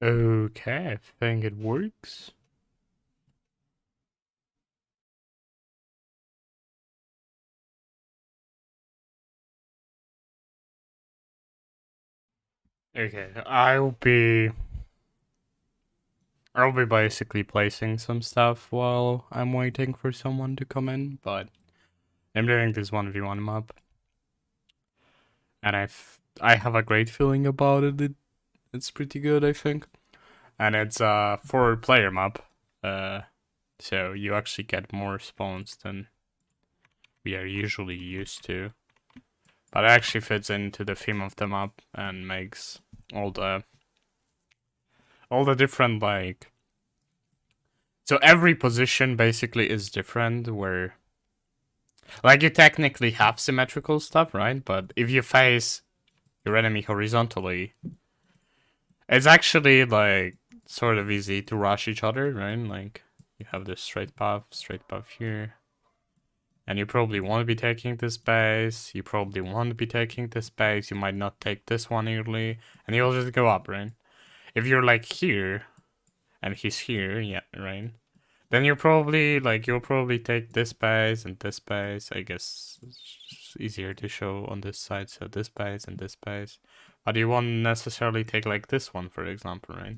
Okay, I think it works. Okay, I'll be basically placing some stuff while I'm waiting for someone to come in, but I'm doing this 1v1 map, and I have a great feeling about it. It's pretty good, I think. And it's a 4-player map. So you actually get more spawns than we are usually used to. But it actually fits into the theme of the map and makes all the different, like, so every position basically is different, where like you technically have symmetrical stuff, right? But if you face your enemy horizontally, it's actually like sort of easy to rush each other, right? Like you have this straight path here. And you probably want to be taking this base, you probably want to be taking this base, you might not take this one early, and you'll just go up, right? If you're like here, and he's here, yeah, right? Then you'll probably take this base and this base. I guess it's easier to show on this side, so this base and this base. But you won't necessarily take like this one, for example, right?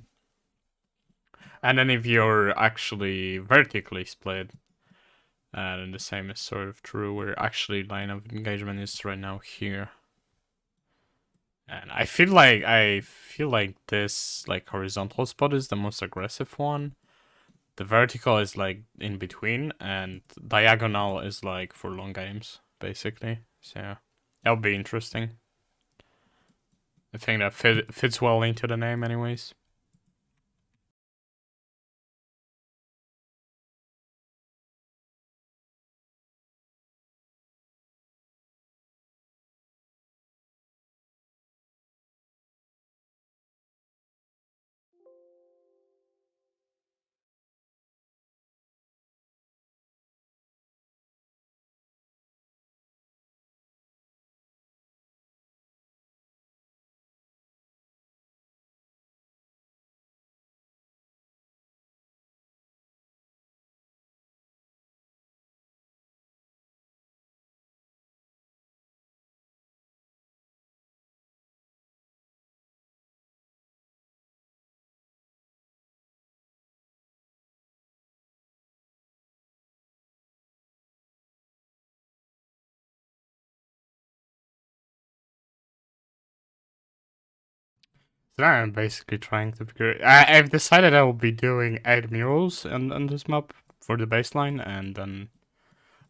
And then if you're actually vertically split, and the same is sort of true, where actually line of engagement is right now here. And I feel like this like horizontal spot is the most aggressive one. The vertical is like in between, and diagonal is like for long games, basically. So that'll be interesting. I think that fits well into the name, anyways. So now I'm basically trying to figure. I've decided I will be doing 8 murals on this map for the baseline, and then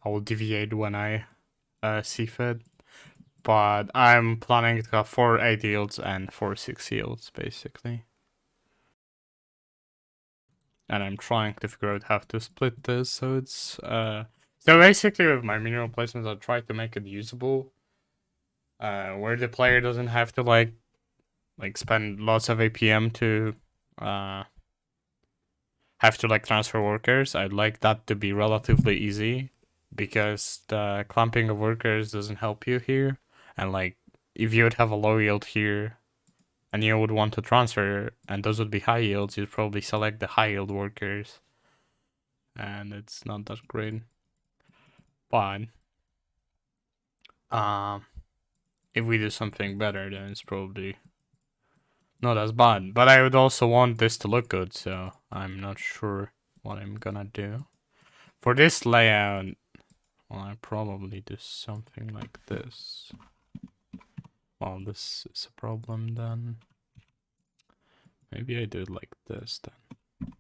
I will deviate when I see fit. But I'm planning to have 4 8 yields and 4 6 yields, basically. And I'm trying to figure out how to split this, so it's so basically with my mineral placements I try to make it usable. Where the player doesn't have to like spend lots of APM to have to like transfer workers. I'd like that to be relatively easy, because the clumping of workers doesn't help you here. And like if you would have a low yield here and you would want to transfer, and those would be high yields, you'd probably select the high yield workers, and it's not that great. But if we do something better, then it's probably not as bad. But I would also want this to look good, so I'm not sure what I'm gonna do. For this layout, well, I probably do something like this. Well, this is a problem then. Maybe I do it like this then.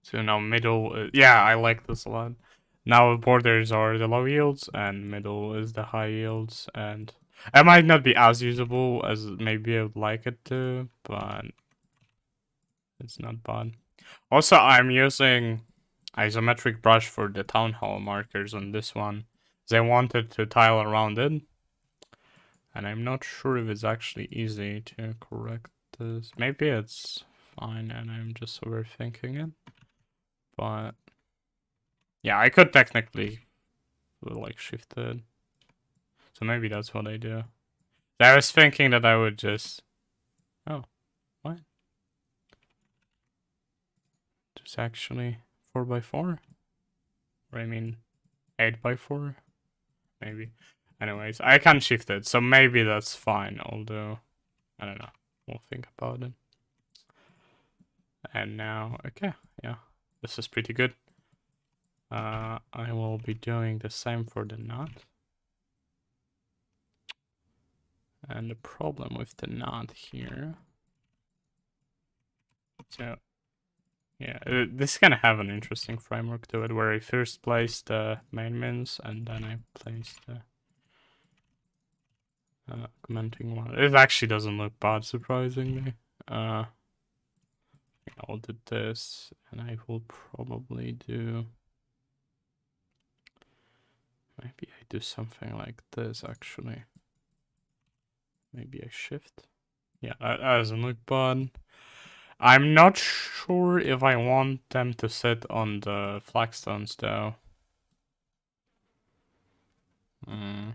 So now middle, yeah, I like this a lot. Now borders are the low yields and middle is the high yields, and it might not be as usable as maybe I would like it to, but it's not bad. Also, I'm using isometric brush for the town hall markers on this one. They wanted to tile around it, and I'm not sure if it's actually easy to correct this. Maybe it's fine and I'm just overthinking it. But yeah, I could technically like shift it. So maybe that's what I do. I was thinking that I would just It's actually 4x4. Or I mean 8x4, maybe. Anyways, I can shift it, so maybe that's fine, although, I don't know. We'll think about it. And now, okay, yeah, this is pretty good. I will be doing the same for the nut. And the problem with the nut here, so yeah, this is gonna have an interesting framework to it, where I first place the main mins and then I place the augmenting one. It actually doesn't look bad, surprisingly. I'll do this, and I will probably do. Maybe I do something like this, actually. Maybe I shift. Yeah, that doesn't look bad. I'm not sure if I want them to sit on the flagstones, though. I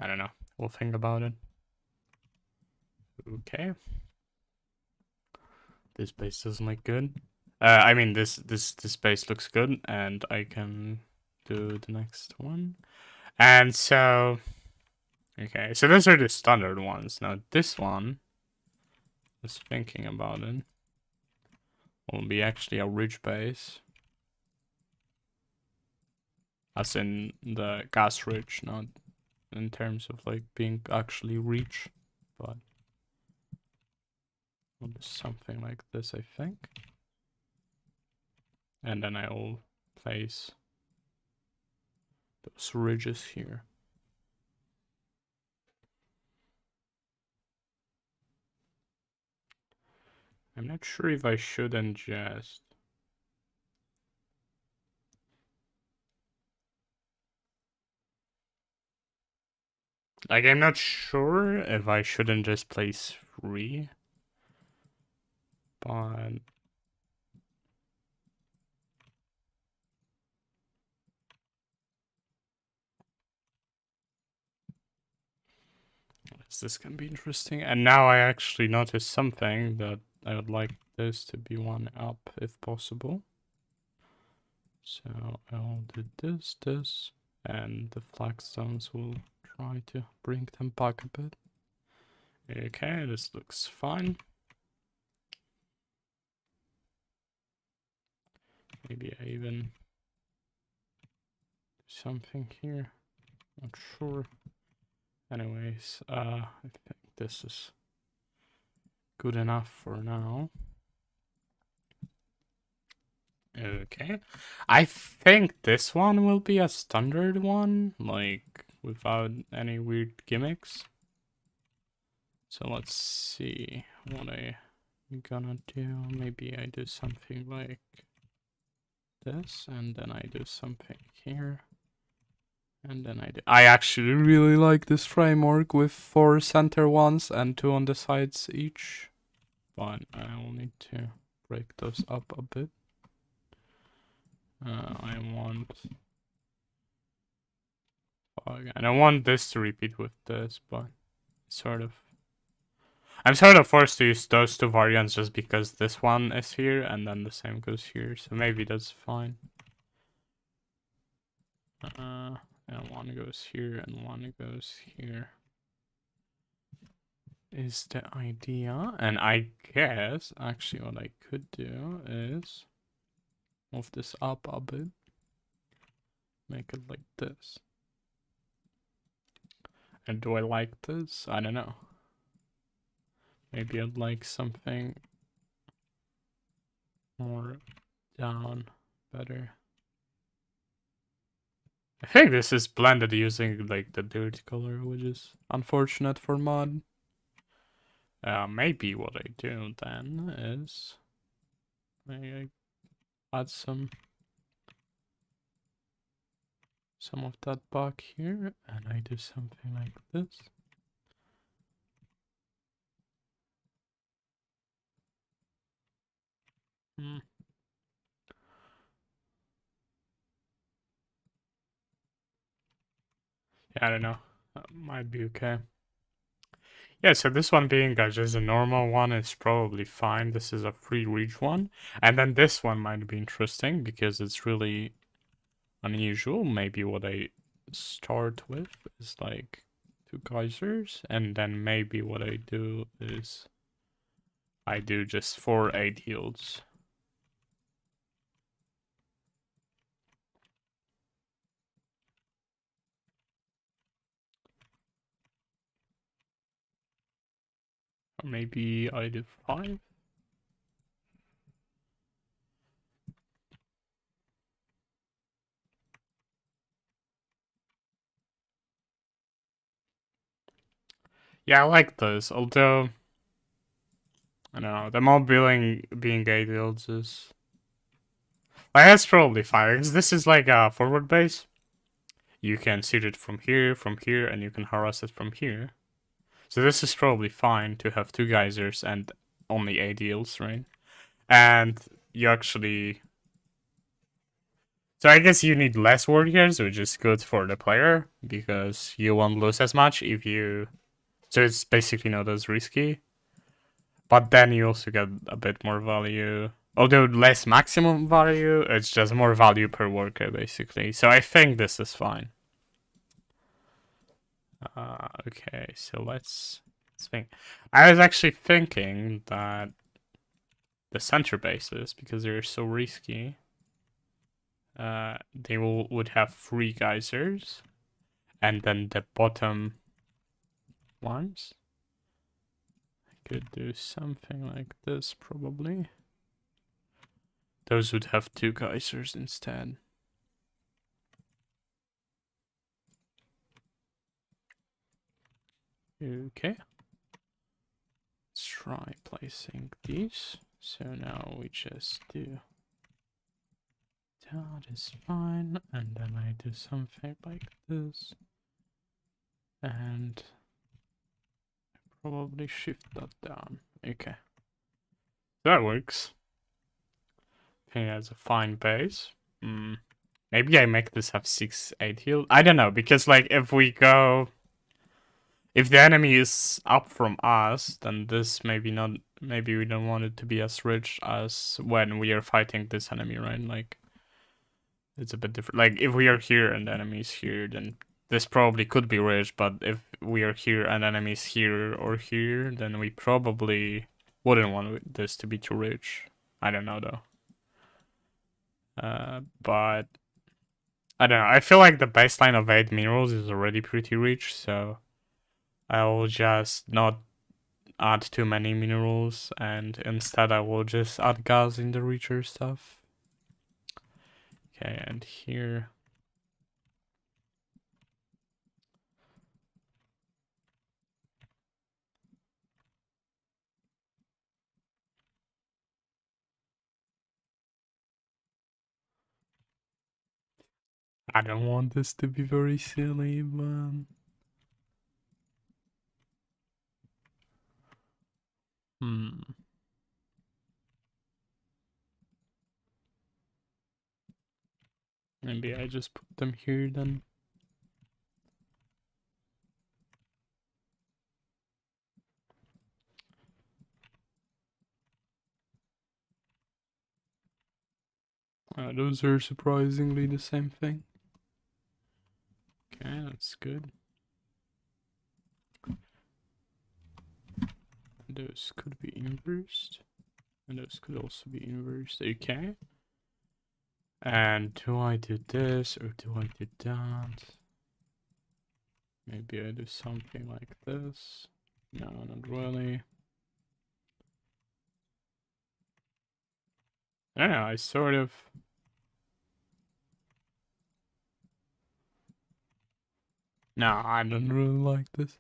don't know. We'll think about it. Okay. This base doesn't look good. I mean, this base looks good, and I can do the next one. And so, okay, so those are the standard ones. Now this one, just thinking about it, will be actually a ridge base. As in the gas ridge, not in terms of like being actually reach, but will be something like this, I think. And then I will place those ridges here. I'm not sure if I should ingest. Like, I'm not sure if I shouldn't just place 3. But this can be interesting. And now I actually noticed something that I would like this to be one up if possible. So I'll do this, and the flagstones will try to bring them back a bit. Okay, this looks fine. Maybe I even do something here. Not sure. Anyways, I think this is good enough for now. Okay. I think this one will be a standard one, like without any weird gimmicks. So let's see what I'm gonna do. Maybe I do something like this, and then I do something here. And then I actually really like this framework with 4 center ones and 2 on the sides each. But I will need to break those up a bit. I want... and I want this to repeat with this, but sort of... I'm sort of forced to use those 2 variants just because this one is here and then the same goes here, so maybe that's fine. And one goes here and one goes here. Is the idea, and I guess actually what I could do is move this up a bit, make it like this. And do I like this? I don't know. Maybe I'd like something more down better. I think this is blended using like the dirt color, which is unfortunate for mod. Maybe what I do then is I add some of that back here, and I do something like this. Yeah, I don't know. That might be okay. Yeah, so this one being just a normal one is probably fine. This is a free reach one. And then this one might be interesting because it's really unusual. Maybe what I start with is like 2 geysers, and then maybe what I do is I do just 4 8 heals. Or maybe I do 5. Yeah, I like this, although I don't know, the mob being 8 heals is like that's probably fine, because this is like a forward base. You can shoot it from here, and you can harass it from here. So this is probably fine to have 2 geysers and only 8 heals, right? And you actually... So I guess you need less warriors, which is good for the player, because you won't lose as much if you... So it's basically not as risky. But then you also get a bit more value. Although less maximum value, it's just more value per worker, basically. So I think this is fine. Okay, so let's think. I was actually thinking that the center bases, because they're so risky, they would have 3 geysers, and then the bottom ones, I could do something like this probably. Those would have 2 geysers instead. Okay. Let's try placing these. So now we just do that is fine, and then I do something like this, and probably shift that down. Okay, that works. I think that's a fine base. Maybe I make this have 6 8 heal. I don't know, because like if we go, if the enemy is up from us, then this maybe not. Maybe we don't want it to be as rich as when we are fighting this enemy, right? Like it's a bit different. Like if we are here and the enemy is here, then this probably could be rich. But if we are here and enemy is here or here, then we probably wouldn't want this to be too rich. I don't know though. But I don't know. I feel like the baseline of 8 minerals is already pretty rich, so I will just not add too many minerals, and instead I will just add gas in the richer stuff. Okay, and here... I don't want this to be very silly, but... Maybe I just put them here then. Those are surprisingly the same thing. Okay, that's good. Those could be inversed. And those could also be inversed. Okay. And do I do this or do I do that? Maybe I do something like this. No, not really. I don't know, I sort of... No, I don't really like this.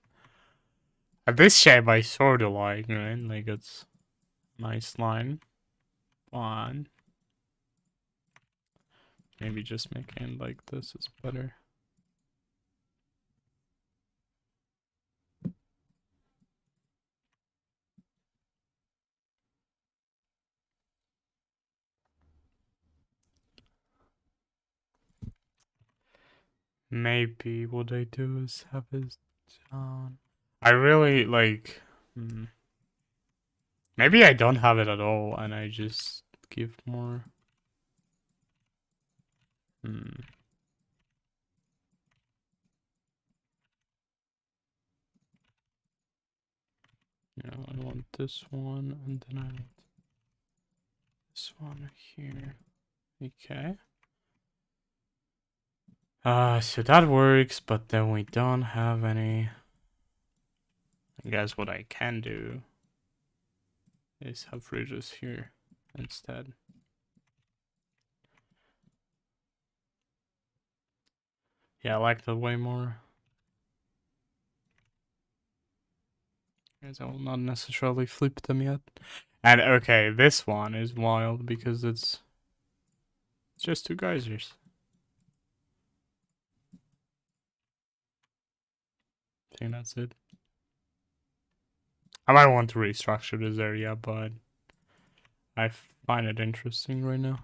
This shape I sort of like, right? Like it's a nice line. One. Maybe just making it like this is better. Maybe what I do is have it down. I really like. Maybe I don't have it at all, and I just give more. Yeah, I want this one, and then I want this one here. Okay. So that works, but then we don't have any. I guess what I can do is have fridges here instead. Yeah, I like that way more. Guys, I will not necessarily flip them yet. And okay, this one is wild because it's just two geysers. I think that's it. I might want to restructure this area, but I find it interesting right now.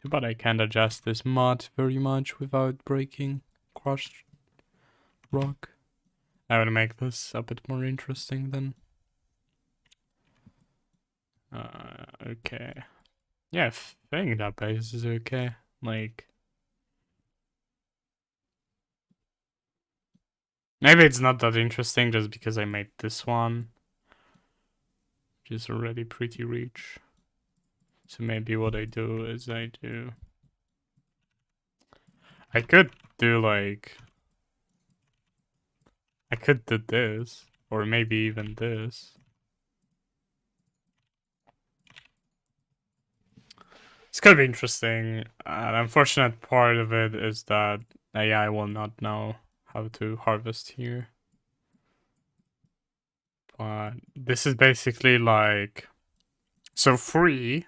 But I can't adjust this mod very much without breaking crushed rock. I want to make this a bit more interesting then. Okay. Yeah, I think that base is okay. Like, maybe it's not that interesting just because I made this one, which is already pretty rich. So maybe what I do is I could do like, I could do this, or maybe even this. It's gonna be interesting. An unfortunate part of it is that AI will not know how to harvest here. But this is basically like, so 3,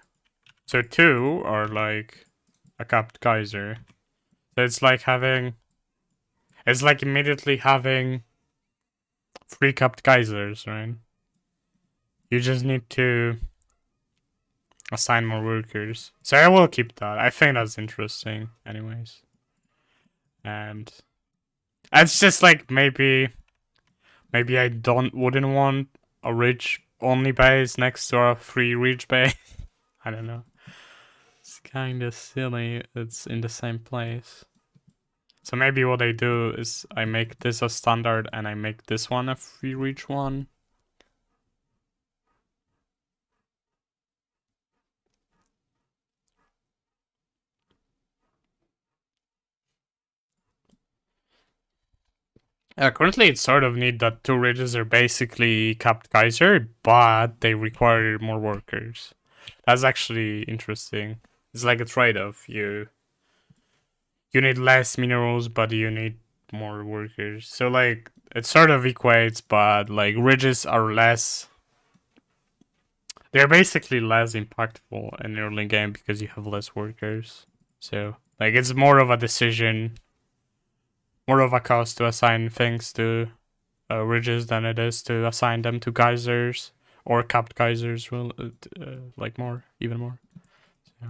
so 2 are like a capped geyser. So it's like immediately having 3 capped geysers, right? You just need to assign more workers. So I will keep that. I think that's interesting anyways. And it's just like maybe I wouldn't want a ridge only base next to a free ridge base. I don't know. It's kind of silly. It's in the same place. So maybe what I do is I make this a standard and I make this one a free ridge one. Currently it sort of need that 2 ridges are basically capped geyser, but they require more workers. That's actually interesting. It's like a trade-off. You need less minerals, but you need more workers. So like it sort of equates, but like ridges are less. They're basically less impactful in early game because you have less workers. So like it's more of a decision, more of a cost to assign things to ridges than it is to assign them to geysers or capped geysers. Will like more, even more. So,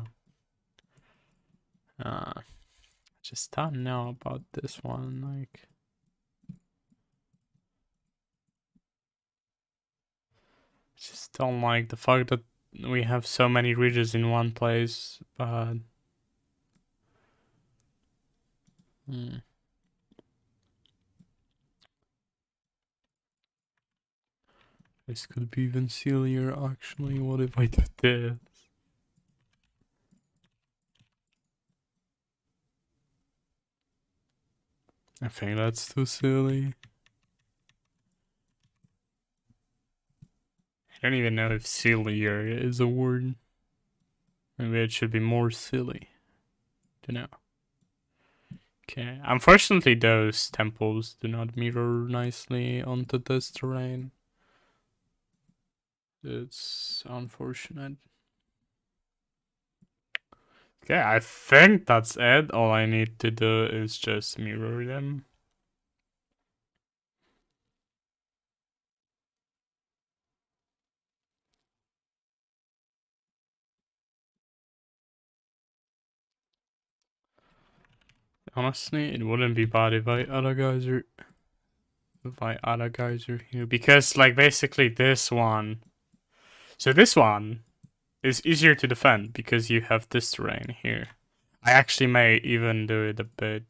just don't know about this one. Like, just don't like the fact that we have so many ridges in one place. But this could be even sillier. Actually, what if I did this? I think that's too silly. I don't even know if sillier is a word. Maybe it should be more silly. Don't know. Okay. Unfortunately, those temples do not mirror nicely onto this terrain. It's unfortunate. Okay, I think that's it. All I need to do is just mirror them. Honestly, it wouldn't be bad if other guys are here, because like basically this one. So this one is easier to defend because you have this terrain here. I actually may even do it a bit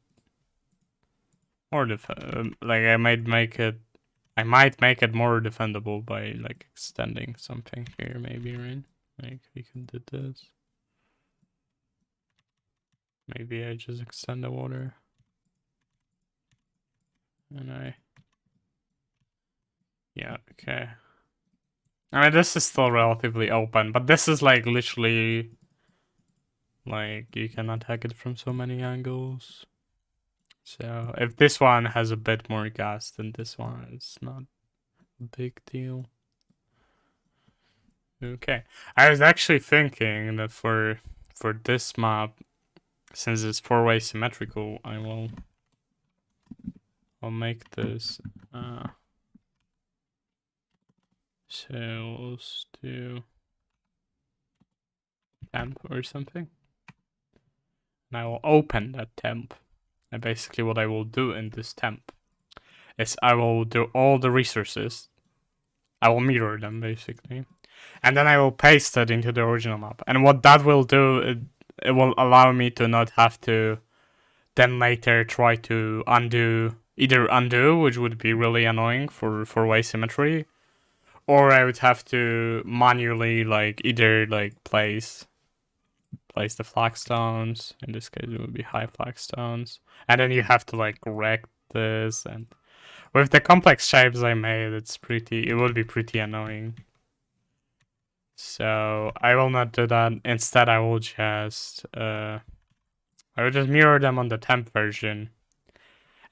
more like I might make it more defendable by like extending something here, maybe, right? Like we can do this. Maybe I just extend the water. And yeah, okay. I mean, this is still relatively open, but this is like literally like you can attack it from so many angles. So if this one has a bit more gas than this one, it's not a big deal. Okay. I was actually thinking that for this map, since it's four-way symmetrical, I'll make this so let's do temp or something. And I will open that temp. And basically what I will do in this temp is I will do all the resources. I will mirror them basically. And then I will paste it into the original map. And what that will do, it will allow me to not have to then later try to undo, which would be really annoying for four-way symmetry, or I would have to manually like either like place the flagstones. In this case, it would be high flagstones, and then you have to like correct this. And with the complex shapes I made, it would be pretty annoying. So I will not do that. Instead, I will just mirror them on the temp version,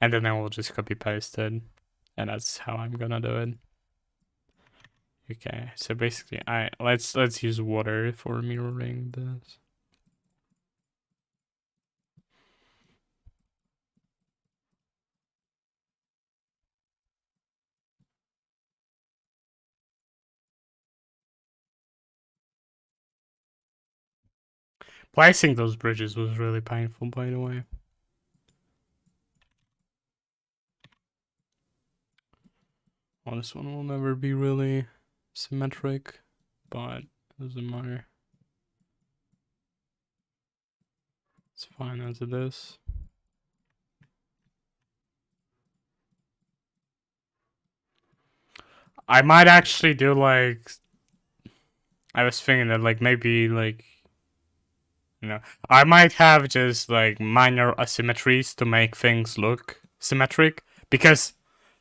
and then I will just copy paste it, and that's how I'm gonna do it. Okay, so basically, let's use water for mirroring this. Placing those bridges was really painful, by the way. Well, this one will never be really symmetric, but it doesn't matter. It's fine as it is. I might actually do like, I was thinking that like maybe like, you know, I might have just like minor asymmetries to make things look symmetric, because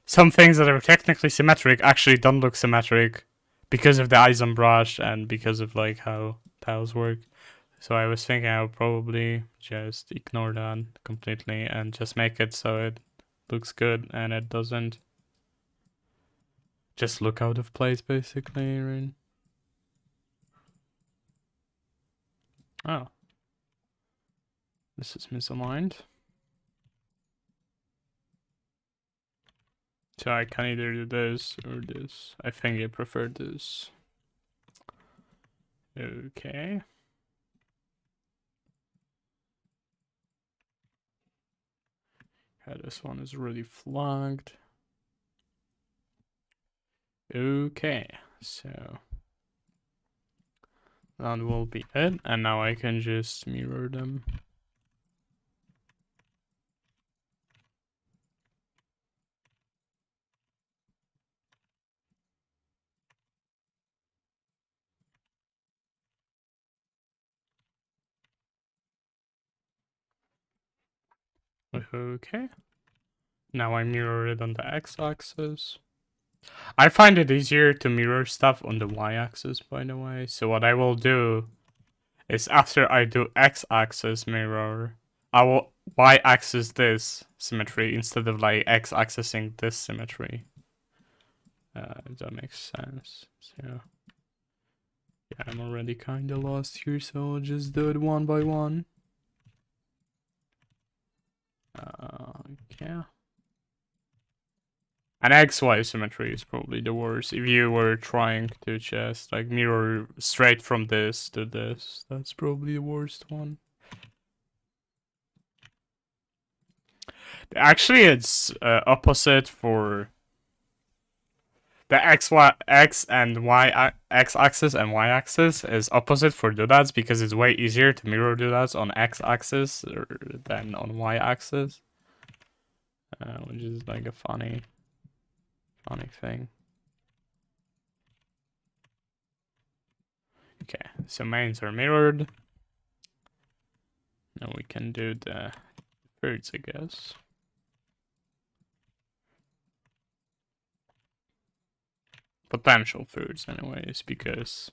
some things that are technically symmetric actually don't look symmetric because of the isom brush and because of like how tiles work. So I was thinking I would probably just ignore that completely and just make it so it looks good and it doesn't just look out of place, basically, right? Oh. This is misaligned. So I can either do this or this. I think I prefer this. Okay. Yeah, this one is really flagged. Okay, so that will be it, and now I can just mirror them. Okay. Now I mirror it on the x-axis. I find it easier to mirror stuff on the y-axis, by the way. So what I will do is after I do x-axis mirror, I will y-axis this symmetry instead of like x-axising this symmetry. If that makes sense. So yeah, I'm already kind of lost here, so I'll just do it one by one. Okay. And XY symmetry is probably the worst. If you were trying to just like mirror straight from this to this, that's probably the worst one. Actually, it's opposite for the x and x axis and y axis is opposite for doodads because it's way easier to mirror doodads on x axis than on y axis, which is like a funny thing. Okay, so mains are mirrored. Now we can do the birds, I guess. Potential foods, anyways, because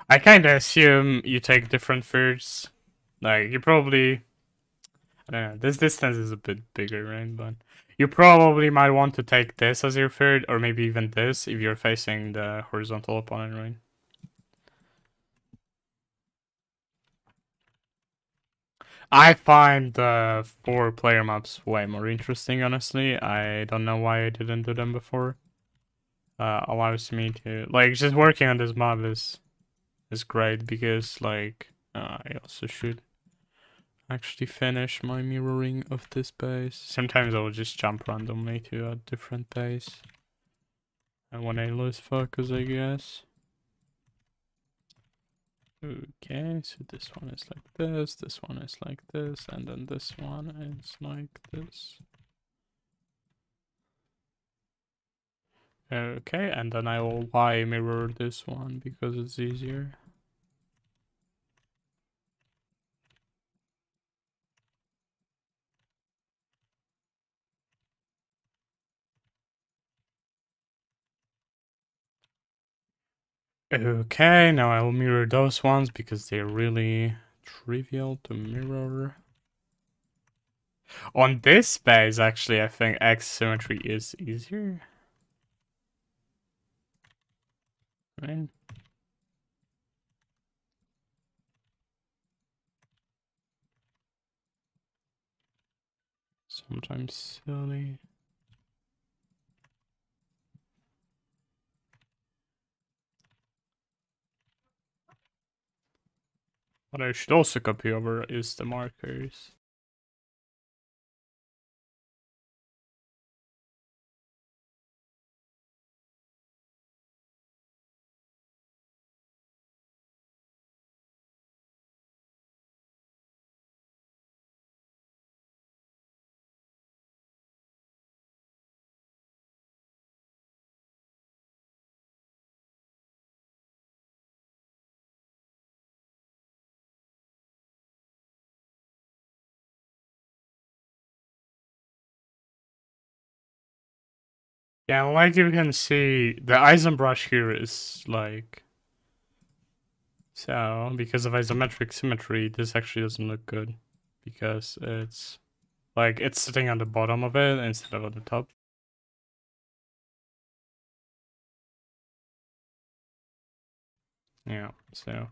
I kind of assume you take different foods. Like, you probably, I don't know, this distance is a bit bigger, right? But you probably might want to take this as your food, or maybe even this if you're facing the horizontal opponent, right? I find the 4-player maps way more interesting, honestly. I don't know why I didn't do them before. Allows me to, like, just working on this map is great because, like, I also should actually finish my mirroring of this base. Sometimes I'll just jump randomly to a different base. And when I lose focus, I guess. Okay, so this one is like this one is like this, and then this one is like this. Okay, and then I will Y mirror this one because it's easier. Okay, now I will mirror those ones because they're really trivial to mirror. On this space, actually, I think X symmetry is easier. Right? Sometimes silly. What I should also copy over is the markers. Yeah, like you can see, the Eisenbrush here is like... So, because of isometric symmetry, this actually doesn't look good. Because it's... Like, it's sitting on the bottom of it instead of on the top. Yeah, so...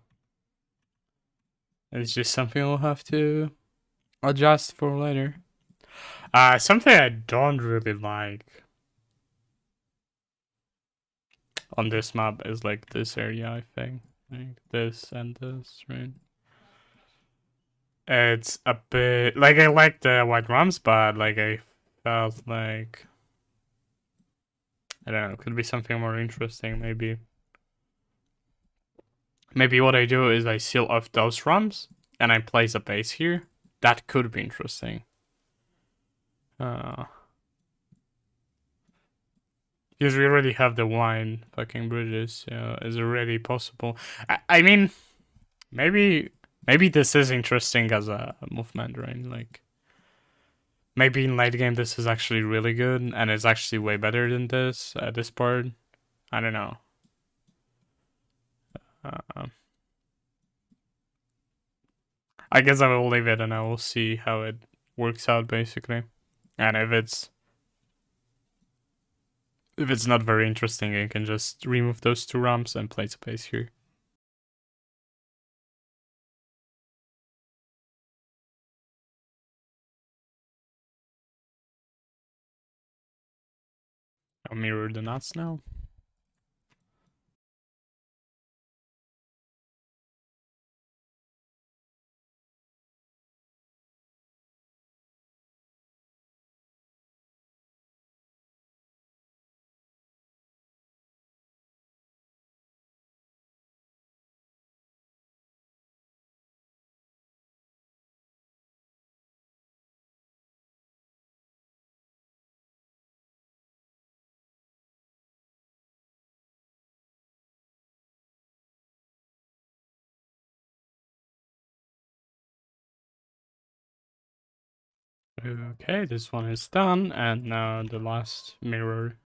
It's just something we'll have to adjust for later. Something I don't really like on this map is like this area, I think. Like this and this, right? It's a bit like I like the white rams, but like I felt like I don't know, could be something more interesting maybe. Maybe what I do is I seal off those rams and I place a base here. That could be interesting. Because we already have the wine fucking bridges, so it's already possible. I mean, maybe this is interesting as a movement, right? Like, maybe in late game this is actually really good, and it's actually way better than this this part. I don't know. I guess I will leave it, and I will see how it works out, basically. And if it's not very interesting, I can just remove those 2 ramps and place a base here. I'll mirror the nuts now. Okay, this one is done, and now the last mirror.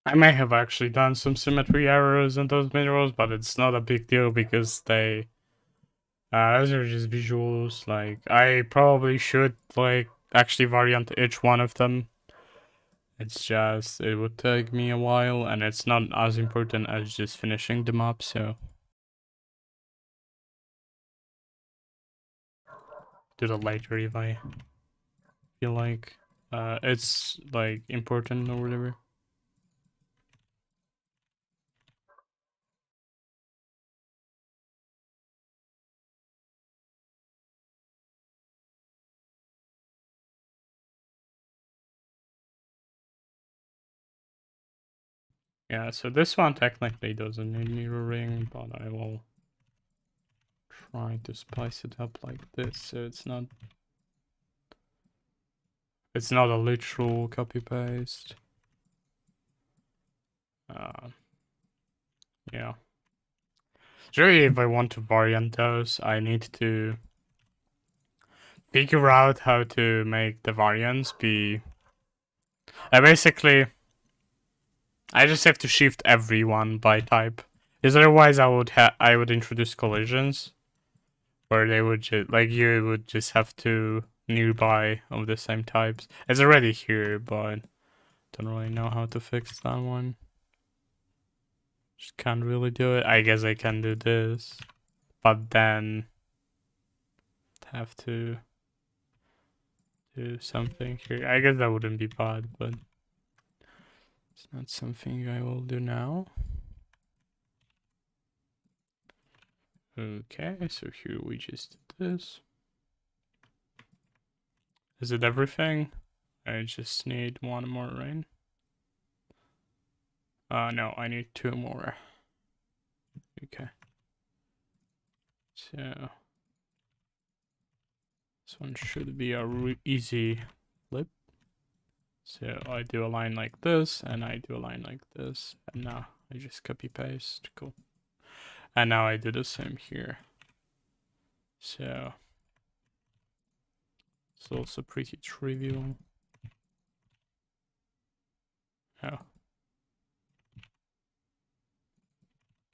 I may have actually done some symmetry errors in those mirrors, but it's not a big deal because those are just visuals. Like, I probably should, like, actually variant each one of them. It's just, it would take me a while, and it's not as important as just finishing them up, so. Do that later if I feel like it's, like, important or whatever. Yeah, so this one technically doesn't need mirroring, but I will try to spice it up like this, so it's not a literal copy paste. Yeah. So really, if I want to variant those, I need to figure out how to make the variants be. Basically, I just have to shift everyone by type, because otherwise I would introduce collisions where they would like you would just have two nearby of the same types. It's already here, but don't really know how to fix that one. Just can't really do it. I guess I can do this, but then have to do something here. I guess that wouldn't be bad, but it's not something I will do now. Okay, so here we just did this. Is it everything? I just need one more, right? No, I need two more. Okay. So this one should be a easy flip. So I do a line like this, and I do a line like this, and now I just copy paste. Cool. And now I do the same here. So it's also pretty trivial. Oh.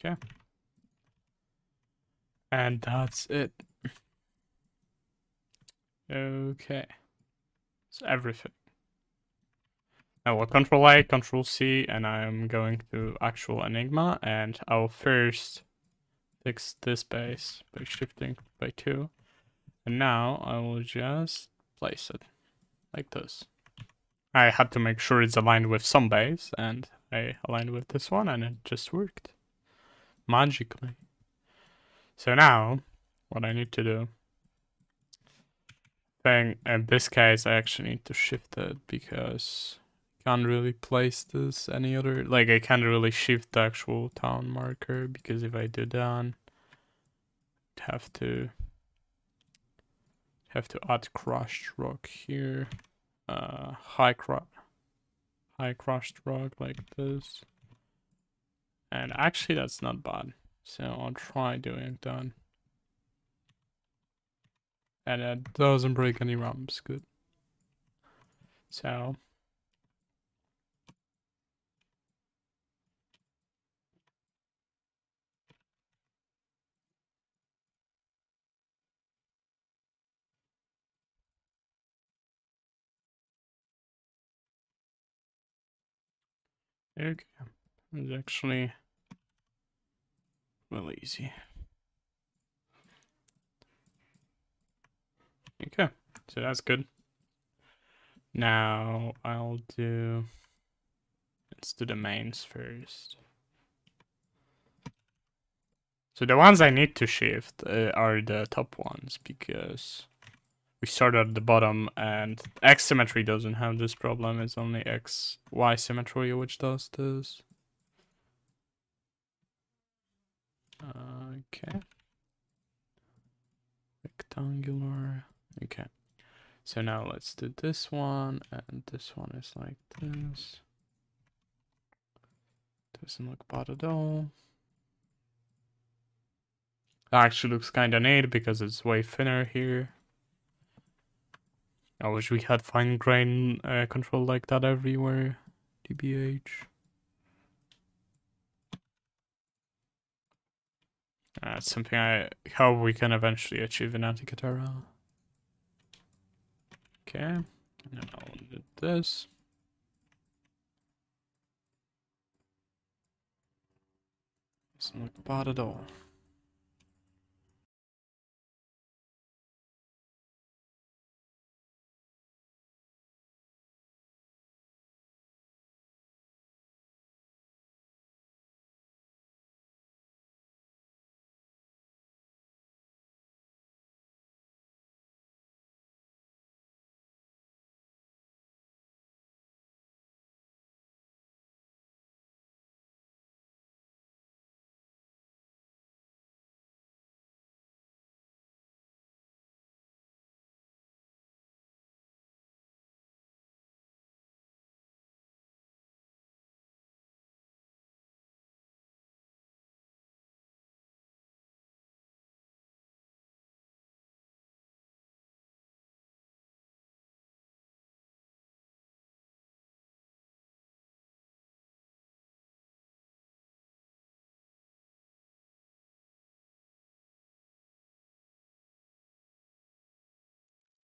Okay. And that's it. Okay. It's everything. Now we'll Control A, Control C, and I'm going to actual Enigma, and I'll first fix this base by shifting by 2. And now I will just place it like this. I had to make sure it's aligned with some base, and I aligned with this one, and it just worked magically. So now, what I need to do, in this case, I actually need to shift it because I can't really place this any other, like I can't really shift the actual town marker, because if I do that, I'd have to add crushed rock here, high crushed rock like this, and actually that's not bad. So I'll try doing that. And it doesn't break any ramps, good. So okay, it's actually really easy. Okay, so that's good. Now let's do the mains first. So the ones I need to shift are the top ones, because we started at the bottom, and X symmetry doesn't have this problem. It's only X Y symmetry which does this. rectangular. Okay. So now let's do this one, and this one is like this. Doesn't look bad at all. Actually looks kinda neat because it's way thinner here. I wish we had fine grain control like that everywhere. DBH. That's something I hope we can eventually achieve in Antikythera. Okay, and then I'll do this. Doesn't look bad at all.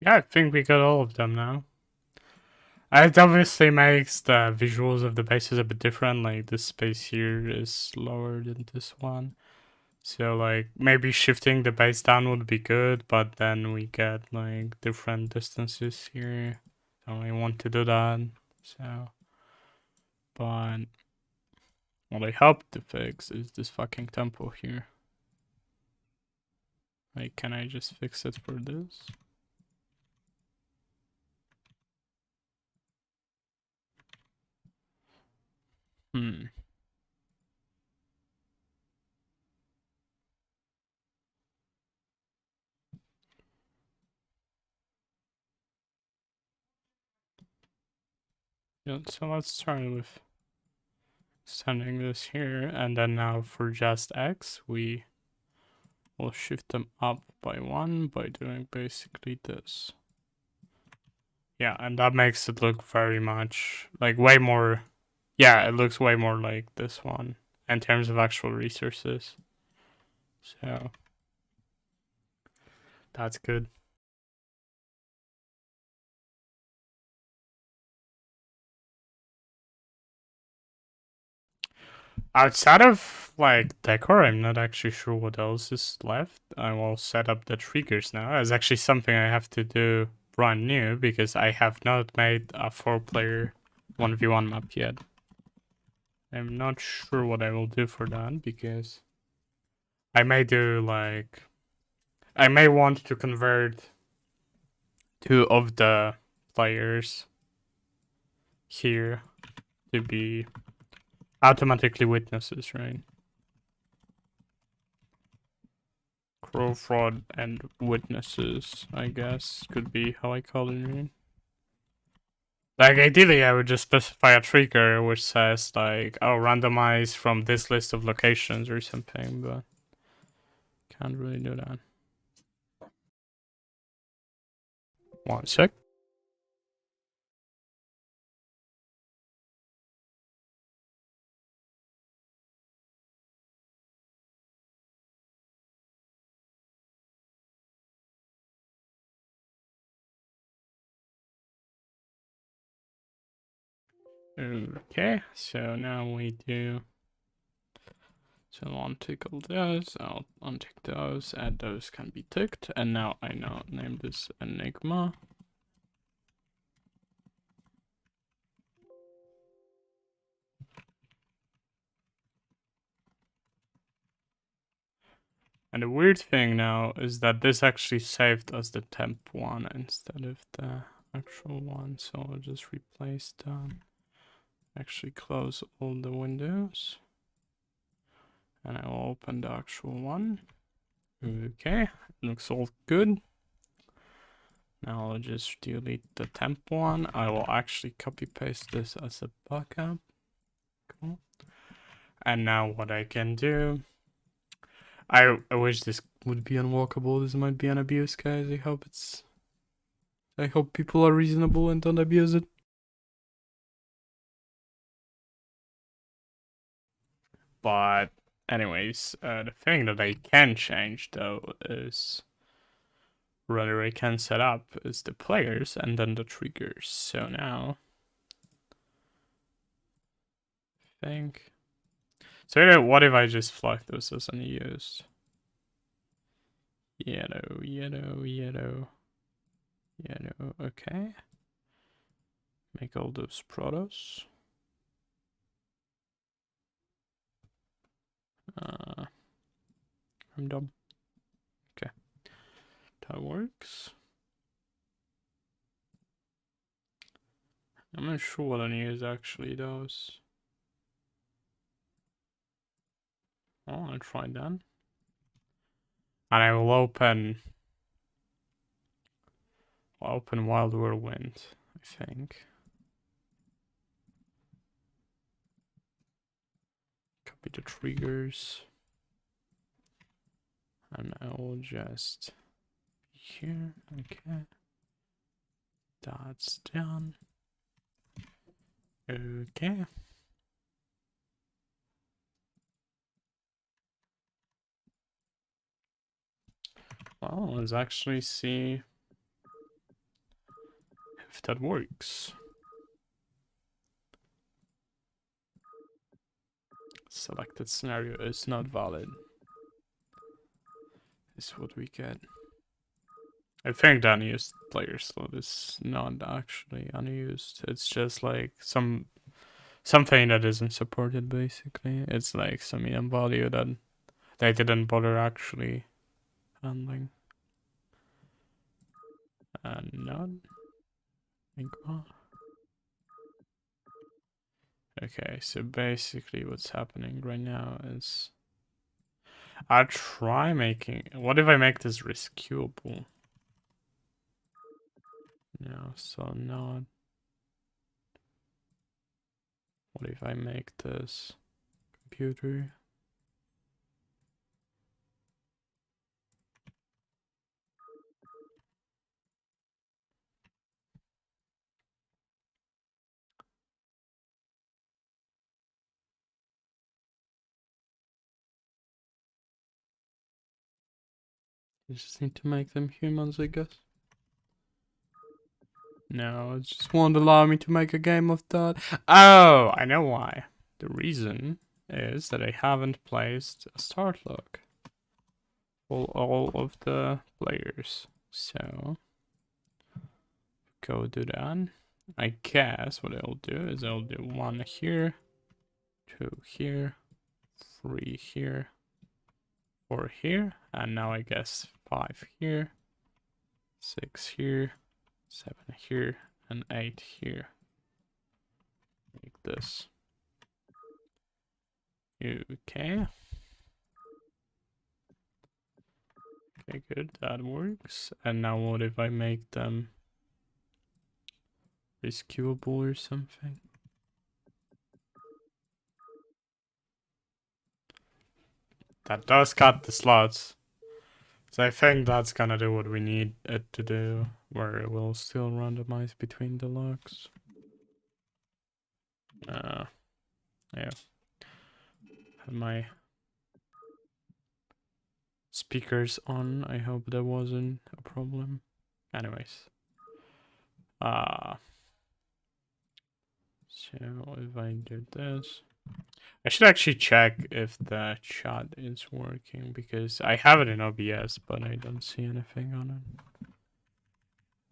Yeah, I think we got all of them now. It obviously makes the visuals of the bases a bit different, like this space here is lower than this one. So like maybe shifting the base down would be good, but then we get like different distances here. I don't really want to do that. So but what I hope to fix is this fucking tempo here. Like, can I just fix it for this? Hmm. Yeah, so let's try with sending this here, and then now for just X, we will shift them up by 1 by doing basically this. Yeah, and that makes it look very much like way more. Yeah, it looks way more like this one in terms of actual resources. So that's good. Outside of like decor, I'm not actually sure what else is left. I will set up the triggers now. It's actually something I have to do brand new because I have not made a 4-player 1v1 map yet. I'm not sure what I will do for that because I may do like I may want to convert 2 of the players here to be automatically witnesses, right? Crow fraud and witnesses, I guess, could be how I call it, right? Like, ideally, I would just specify a trigger which says, like, oh, randomize from this list of locations or something, but can't really do that. 1 sec. Okay, so now we do. So I'll untick all those, I'll untick those, and those can be ticked, and now I now name this Enigma. And the weird thing now is that this actually saved us the temp one instead of the actual one, so I'll just replace that. Actually close all the windows. And I will open the actual one. Okay, looks all good. Now I'll just delete the temp one. I will actually copy paste this as a backup. Cool. And now what I can do, I wish this would be unwalkable. This might be an abuse, guys. I hope people are reasonable and don't abuse it. But anyways, the thing that I can change though is rather I can set up is the players and then the triggers. So now I think so what if I just flag those as unused? Yellow, yellow, yellow, yellow, okay. Make all those protos. I'm dumb. Okay. That works. I'm not sure what unused actually does. Oh, I'll try that. And I will open Wild Whirlwind, I think. Copy the triggers. And I will just be here. Okay. That's done. Okay. Well, let's actually see if that works. Selected scenario is not valid. Is what we get. I think the unused player slot is not actually unused. It's just like something that isn't supported basically. It's like some EM value that they didn't bother actually handling. And not okay, so basically what's happening right now is I'll try making what if I make this rescuable? No, so not. What if I make this computer? You just need to make them humans, I guess. No, it just won't allow me to make a game of that. Oh, I know why. The reason is that I haven't placed a start log for all of the players. So, go do that. I guess what I'll do is I'll do 1 here, 2 here, 3 here, 4 here, and now I guess 5 here, 6 here, 7 here, and 8 here. Like this. Okay. Okay, good. That works. And now what if I make them rescuable or something? That does cut the slots. So I think that's gonna do what we need it to do, where it will still randomize between the logs. Yeah. Have my speakers on. I hope that wasn't a problem. Anyways. So if I do this, I should actually check if the chat is working because I have it in OBS, but I don't see anything on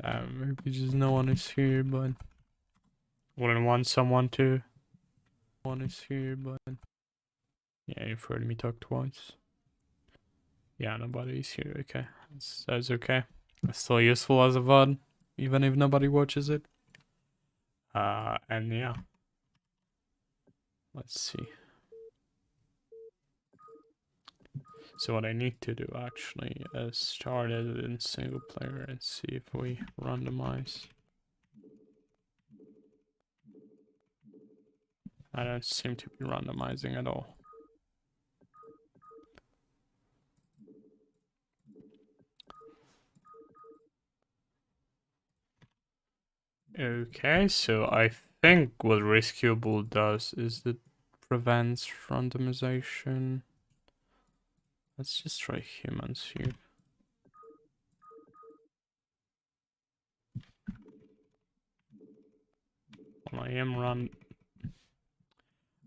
it. Maybe just no one is here, but wouldn't want someone to. One is here, but yeah, you've heard me talk twice. Yeah, nobody's here. Okay, that's okay. It's still useful as a VOD, even if nobody watches it. And yeah, let's see. So what I need to do actually is start it in single player and see if we randomize. I don't seem to be randomizing at all. Okay, so I think what Rescuable does is it prevents randomization. Let's just try humans here. Well, I am run.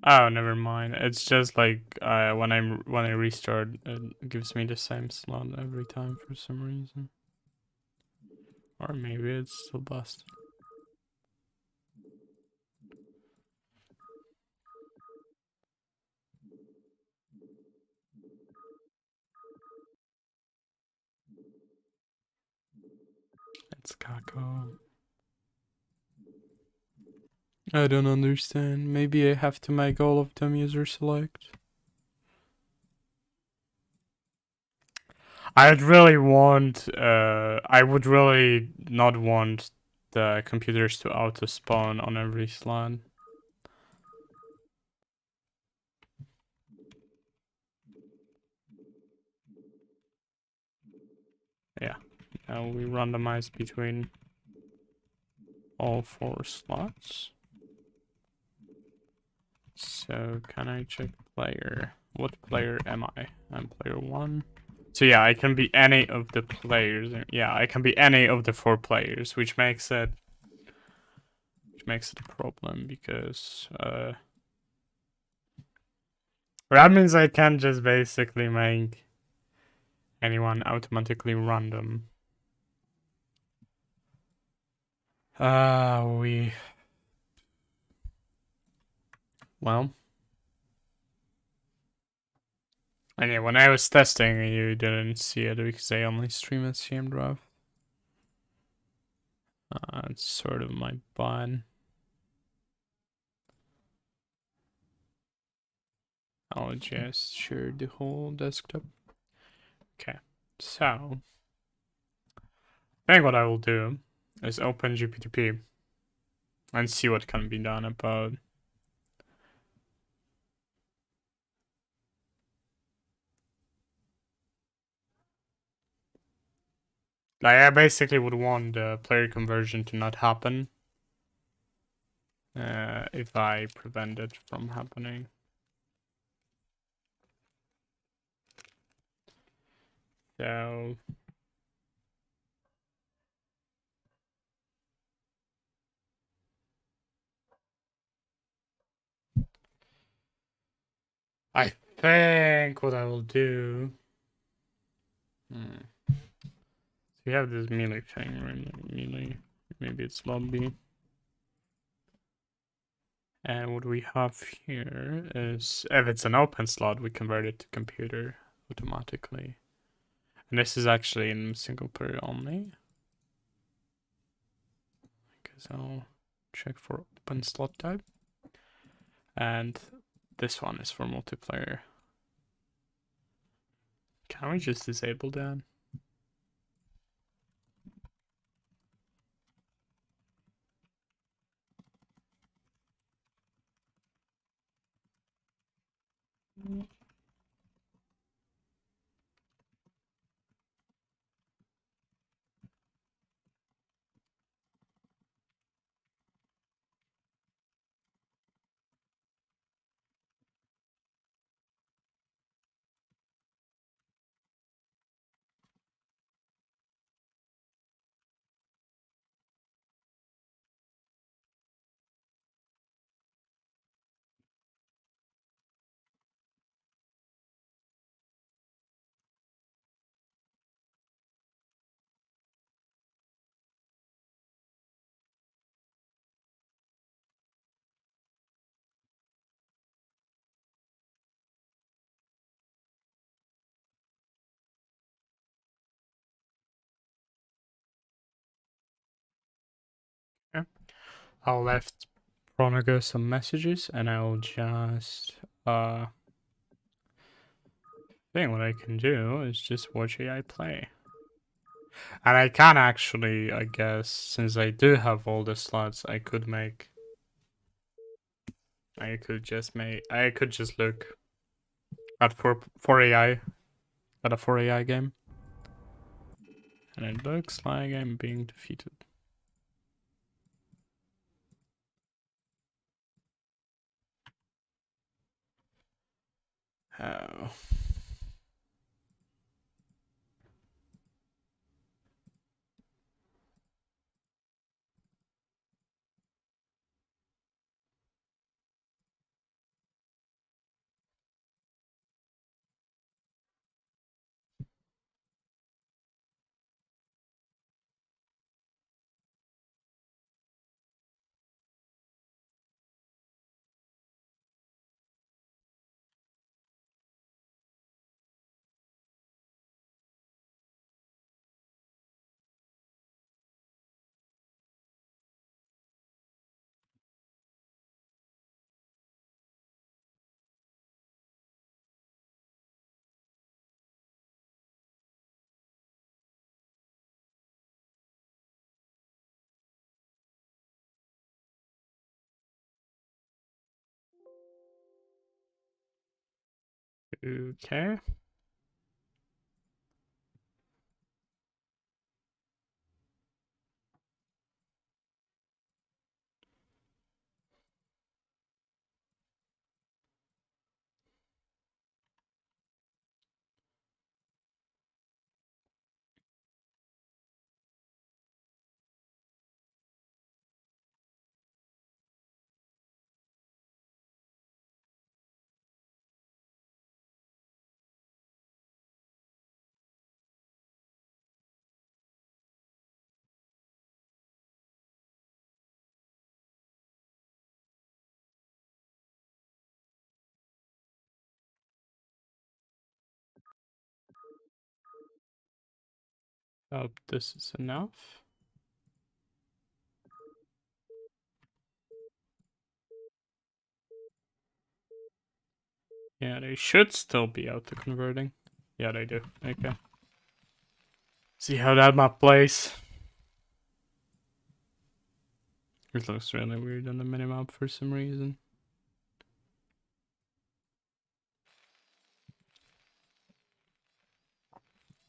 Oh, never mind. It's just like when I restart, it gives me the same slot every time for some reason. Or maybe it's still busted. It's Kako. I don't understand. Maybe I have to make all of them user select. I'd really want, I would really not want the computers to auto spawn on every slot. Yeah, now we randomize between all 4 slots. So can I check player? What player am I? I'm player 1. So yeah, I can be any of the players. Yeah, I can be any of the 4 players, which makes it a problem because that means I can just basically make anyone automatically random. Well. And yeah, when I was testing, you didn't see it because I only stream at CMBW. It's sort of my button. I'll just share the whole desktop. Okay, so I think what I will do is open GPTP and see what can be done about. Like, I basically would want the player conversion to not happen if I prevent it from happening. So I think what I will do. So we have this melee thing, right? Melee. Maybe it's lobby. And what we have here is if it's an open slot, we convert it to computer automatically. And this is actually in single player only. Because I'll check for open slot type. And this one is for multiplayer. Can we just disable that? Yeah. I'll left Pronago some messages and I'll just thing what I can do is just watch AI play. And I can actually, I guess, since I do have all the slots, I could just look at 4 AI, at a 4 AI game. And it looks like I'm being defeated. Oh. Okay. Hope this is enough. Yeah, they should still be auto-converting. Yeah, they do. Okay. See how that map plays. It looks really weird on the minimap for some reason.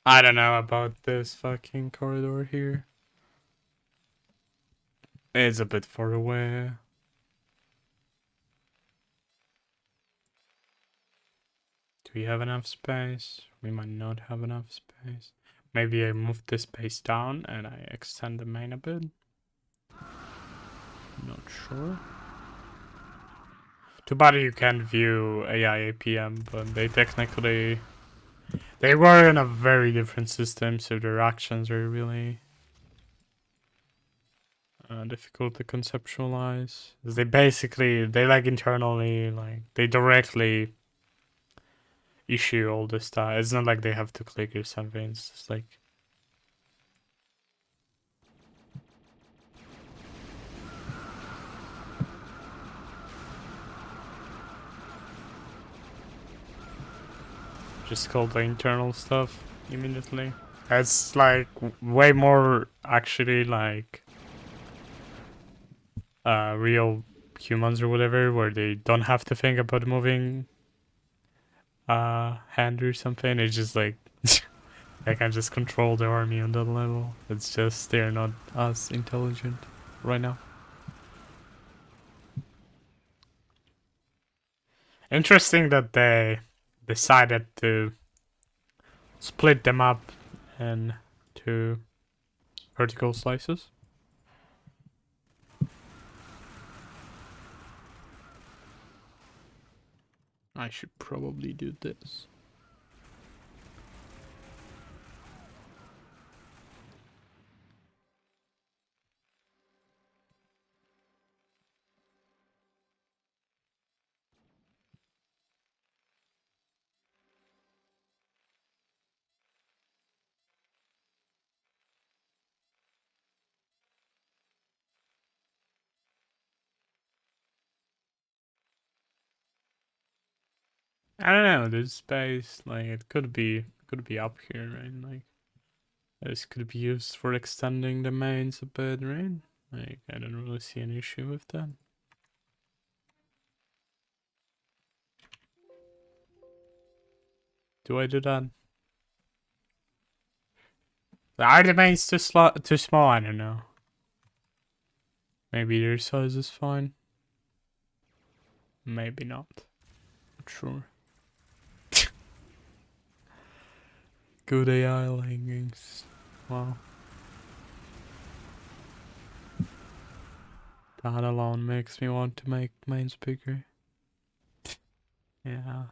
I don't know about this fucking corridor here. It's a bit far away. Do we have enough space? We might not have enough space. Maybe I move this space down and I extend the main a bit. Not sure. Too bad you can't view AI APM, but they were in a very different system, so their actions are really difficult to conceptualize. They like internally, like they directly issue all this stuff. It's not like they have to click or something. It's just like just call the internal stuff immediately. It's like way more actually like real humans or whatever, where they don't have to think about moving hand or something. It's just like I can just control the army on that level. It's just they're not as intelligent right now. Interesting that they decided to split them up into vertical slices. I should probably do this. I don't know, this space, like, it could be up here, right? Like, this could be used for extending the mains a bit, right? Like, I don't really see an issue with that. Do I do that? Are the mains too small? I don't know. Maybe their size is fine. Maybe not. Not sure. Good AI leggings. Wow. That alone makes me want to make mains bigger. Yeah.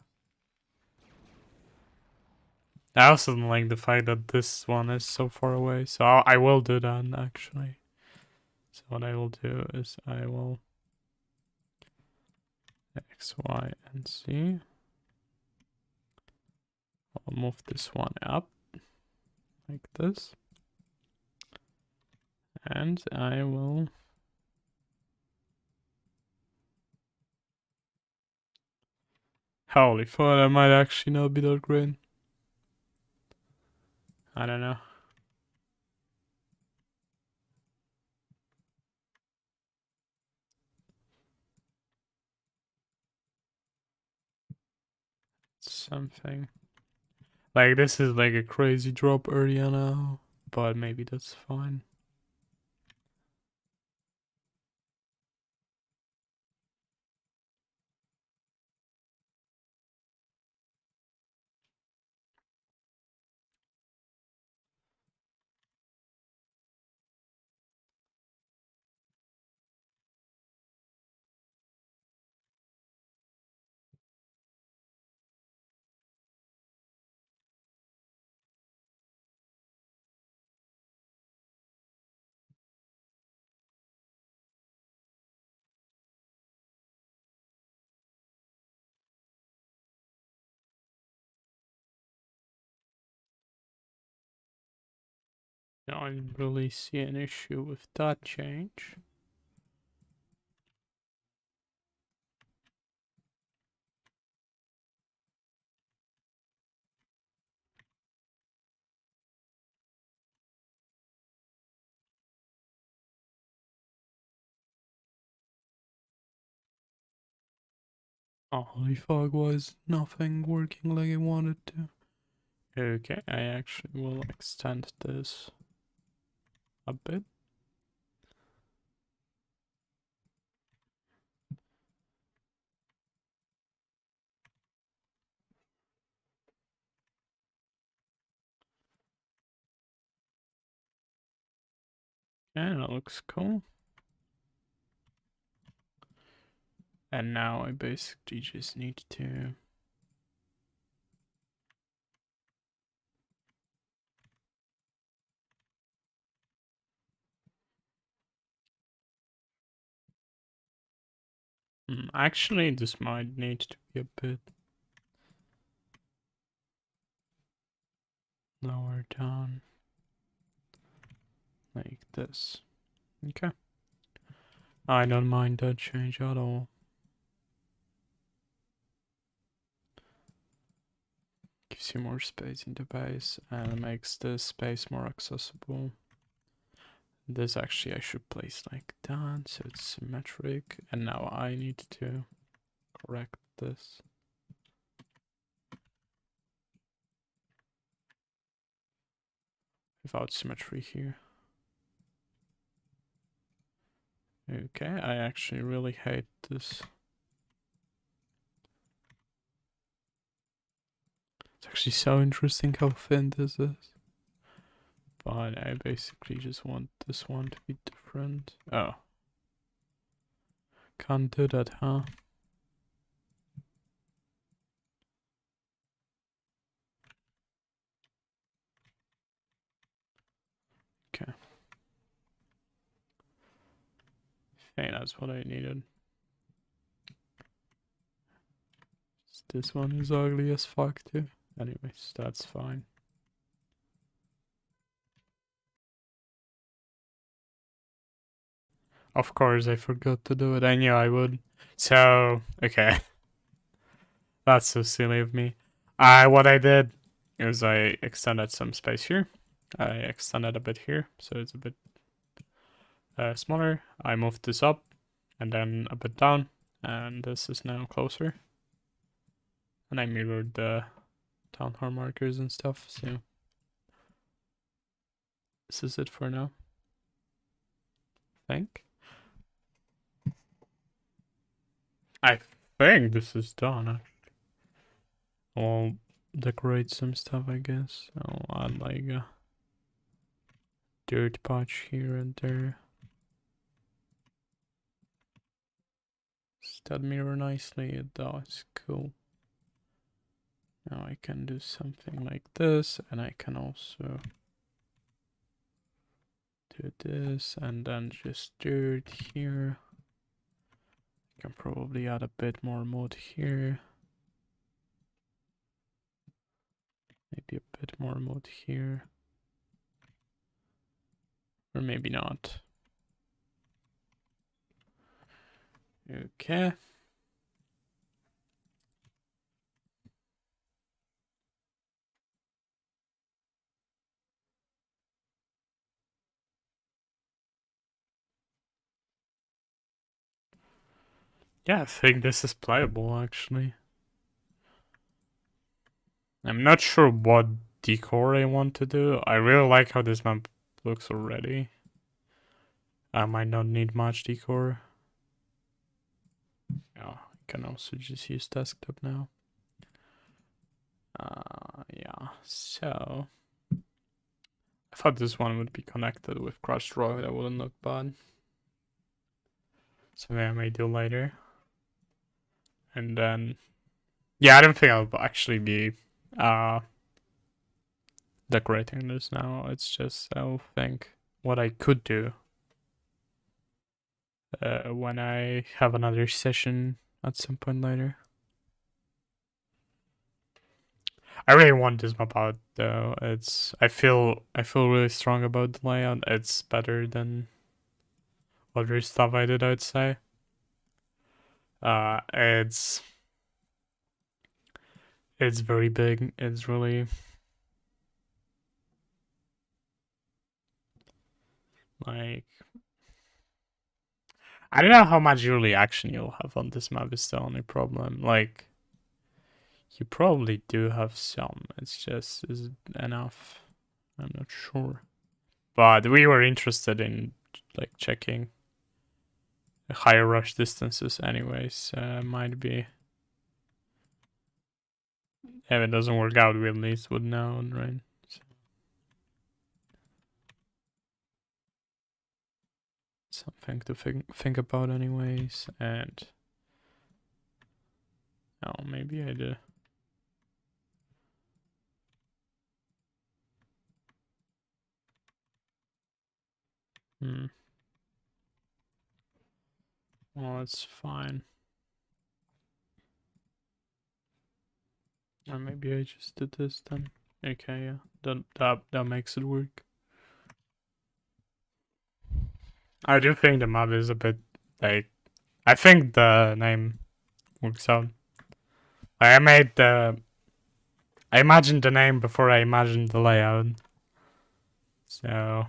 I also don't like the fact that this one is so far away, so I will do that actually. So what I will do is I will X, Y, and Z. I'll move this one up like this. And I will holy fuck, that might actually not be that great. I don't know. Something. Like this is like a crazy drop area now, but maybe that's fine. I don't really see an issue with that change. Holy fuck, was nothing working like I wanted to. Okay, I actually will extend this a bit. And that looks cool. And now I basically just need to actually this might need to be a bit lower down. Like this. Okay. I don't mind that change at all. Gives you more space in the base and makes the space more accessible. This actually I should place like that so it's symmetric. And now I need to correct this. Without symmetry here. Okay, I actually really hate this. It's actually so interesting how thin this is. But I basically just want this one to be different. Oh. Can't do that, huh? Okay. Hey, that's what I needed. This one is ugly as fuck too. Anyways, that's fine. Of course, I forgot to do it. I knew I would. So, okay. That's so silly of me. What I did is I extended some space here. I extended a bit here, so it's a bit smaller. I moved this up and then a bit down, and this is now closer. And I mirrored the town hall markers and stuff, so this is it for now. I think this is done. I'll decorate some stuff, I guess. I'll add like a dirt patch here and there. That mirror nicely, it does. Cool. Now I can do something like this, and I can also do this, and then just dirt here. I can probably add a bit more mud here. Maybe a bit more mud here. Or maybe not. Okay. Yeah, I think this is playable actually. I'm not sure what decor I want to do. I really like how this map looks already. I might not need much decor. Yeah, I can also just use desktop now. Yeah, so I thought this one would be connected with Crushed Rock. That wouldn't look bad. Something I may do later. And then, yeah, I don't think I'll actually be decorating this now. It's just I'll think what I could do when I have another session at some point later. I really want this map out though. I feel really strong about the layout. It's better than other stuff I did, I'd say. It's very big. It's really like I don't know how much early action you'll have on this map is the only problem. Like you probably do have some. It's just is it enough? I'm not sure. But we were interested in like checking higher rush distances anyways. Might be if it doesn't work out, we at least would know, right? Something to think about anyways. And oh, maybe I do. Well, it's fine. Or maybe I just did this then. Okay, yeah, that makes it work. I do think the map is a bit like I think the name works out. I imagined the name before I imagined the layout. So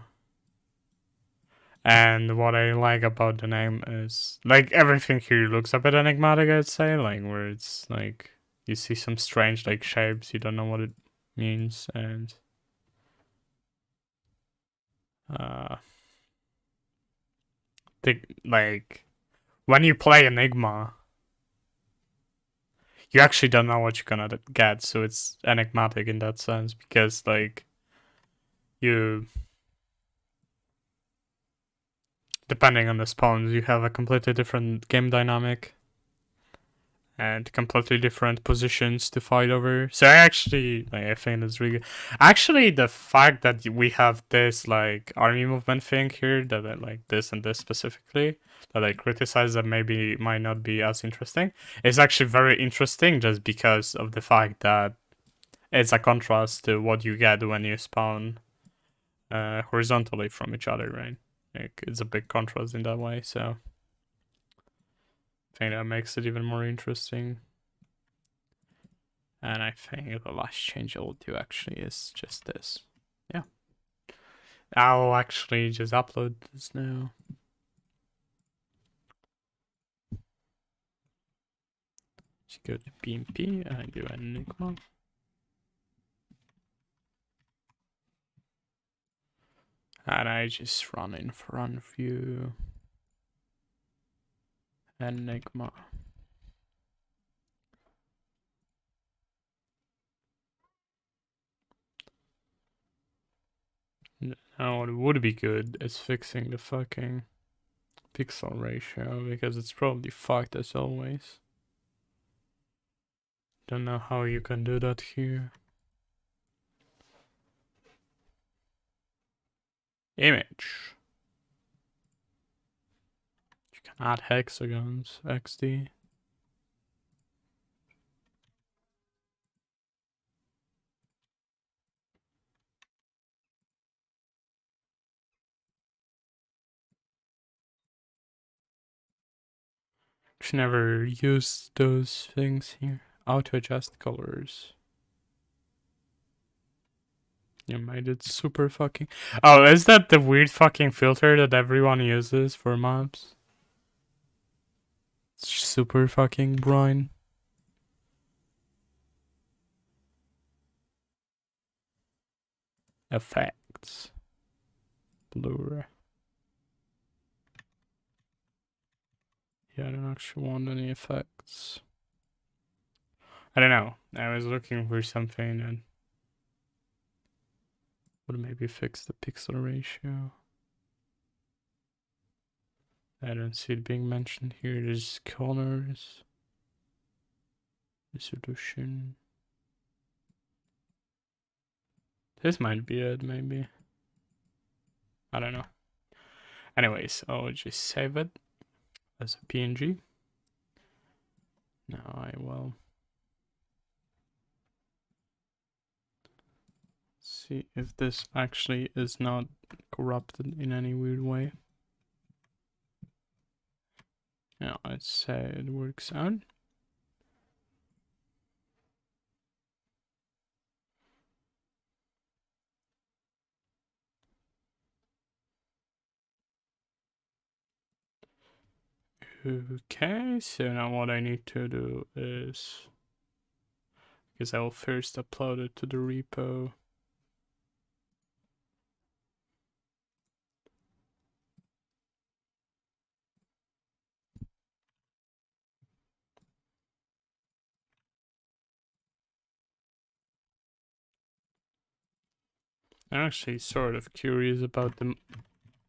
and what I like about the name is like everything here looks a bit enigmatic, I'd say, like where it's like you see some strange like shapes, you don't know what it means, and like when you play Enigma, you actually don't know what you're gonna get, so it's enigmatic in that sense because like you depending on the spawns, you have a completely different game dynamic and completely different positions to fight over. So I actually like I think it's really good. Actually the fact that we have this like army movement thing here that I like this and this specifically that I criticize that maybe might not be as interesting is actually very interesting just because of the fact that it's a contrast to what you get when you spawn horizontally from each other, right? Like it's a big contrast in that way, so I think that makes it even more interesting. And I think the last change I'll do actually is just this. Yeah. I'll actually just upload this now. Just go to BMP and I do Enigma. And I just run in front view. Enigma. Now what would be good is fixing the fucking pixel ratio because it's probably fucked as always. Don't know how you can do that here. Image. You can add hexagons, XD. Just never used those things here. Auto adjust colors. You made it super fucking. Oh, is that the weird fucking filter that everyone uses for maps? It's super fucking bright. Effects. Blur. Yeah, I don't actually want any effects. I don't know. I was looking for something that would maybe fix the pixel ratio. I don't see it being mentioned here. There's colors. Resolution. This might be it, maybe. I don't know. Anyways, I'll just save it as a PNG. Now I will see if this actually is not corrupted in any weird way. Now let's say it works out. Okay, so now what I need to do is, because I will first upload it to the repo. I'm actually sort of curious about the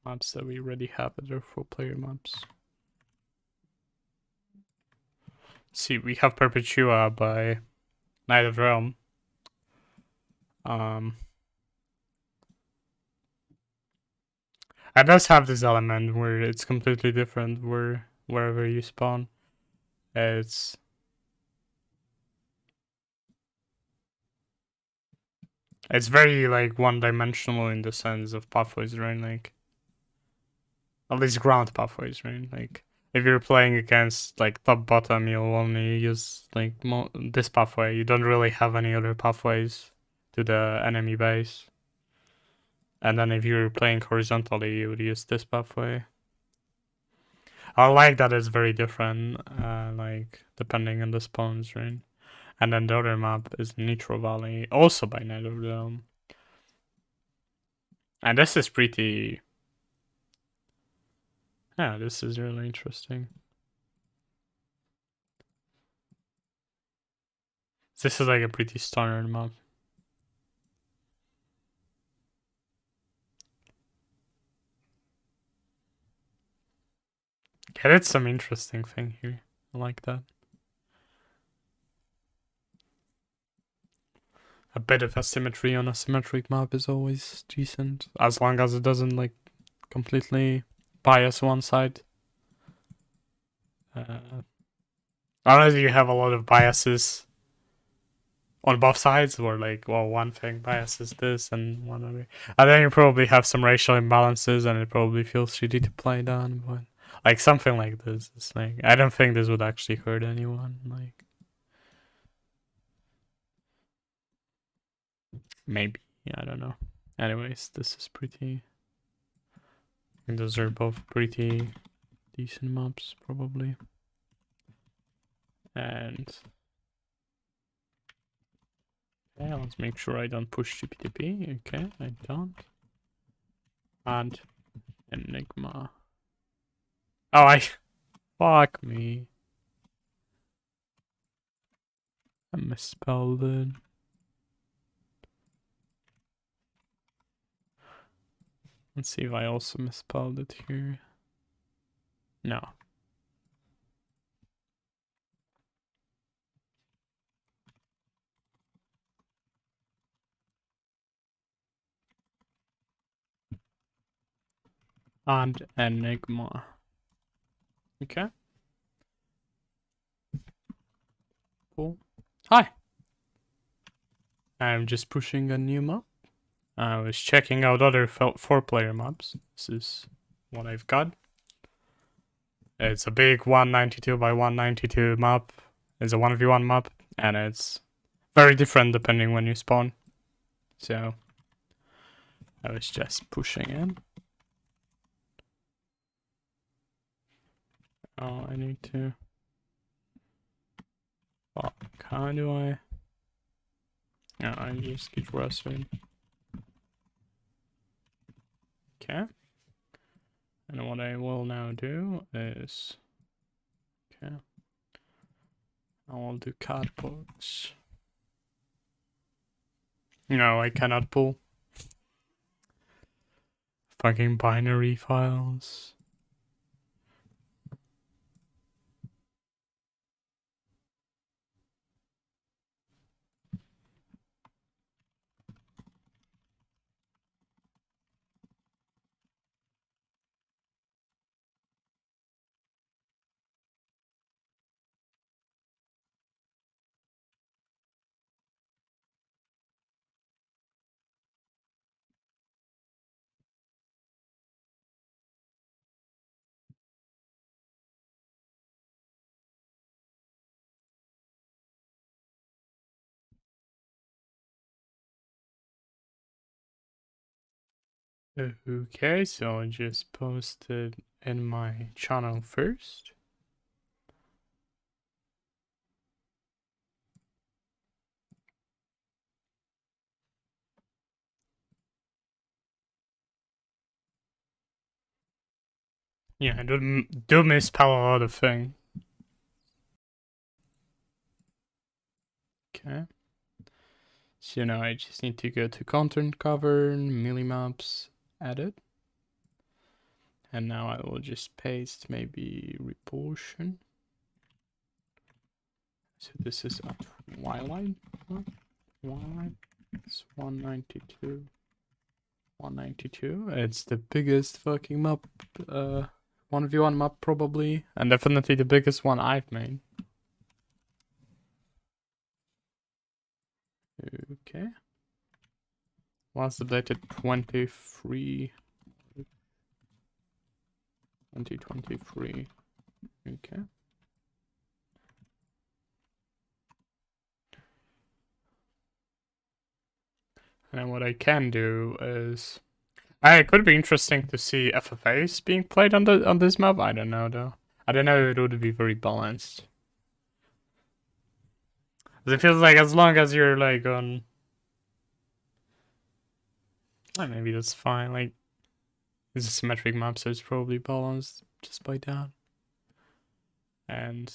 maps that we already have that are 4-player maps. See, we have Perpetua by Knight of Realm. It does have this element where it's completely different wherever you spawn. It's very like one-dimensional in the sense of pathways, right? Like at least ground pathways, right? Like if you're playing against like top bottom, you'll only use like this pathway. You don't really have any other pathways to the enemy base. And then if you're playing horizontally, you would use this pathway. I like that it's very different, like depending on the spawns, right? And then the other map is Nitro Valley, also by Knight of Realm. And this is pretty. Yeah, this is really interesting. This is like a pretty standard map. Yeah, that's some interesting thing here. I like that. A bit of asymmetry on a symmetric map is always decent, as long as it doesn't like completely bias one side. Unless you have a lot of biases on both sides, or like, well, one thing biases this and one other, and then you probably have some racial imbalances, and it probably feels shitty to play down. But like something like this, it's like I don't think this would actually hurt anyone. Like, Maybe. I don't know. Anyways, this is pretty... I think those are both pretty decent maps, probably. And... yeah, let's make sure I don't push GPTP. Okay, I don't. And Enigma. Oh, I... fuck me. I misspelled it. Let's see if I also misspelled it here. No. And Enigma. Okay. Cool. Hi. I'm just pushing a new map. I was checking out other 4-player maps. This is what I've got. It's a big 192 by 192 map. It's a 1v1 map, and it's very different depending when you spawn. So I was just pushing in. Oh, I need to... fuck, how do I... no, I just keep pressing. Okay. And what I will now do is... okay. I will do cardboards. No, I cannot pull. Fucking binary files. Okay, so I just posted in my channel first. Yeah, I do misspell a lot of things. Okay. So now I just need to go to content cover, millimaps, edit. And now I will just paste maybe repulsion. So this is at Y-line. Y-line. It's 192. 192. It's the biggest fucking map. 1v1 map probably. And definitely the biggest one I've made. Okay. Last updated 2023. Okay. And what I can do is, it could be interesting to see FFAs being played on this map. I don't know though. I don't know if it would be very balanced. It feels like as long as you're like on, maybe that's fine. Like it's a symmetric map, so it's probably balanced just by that. And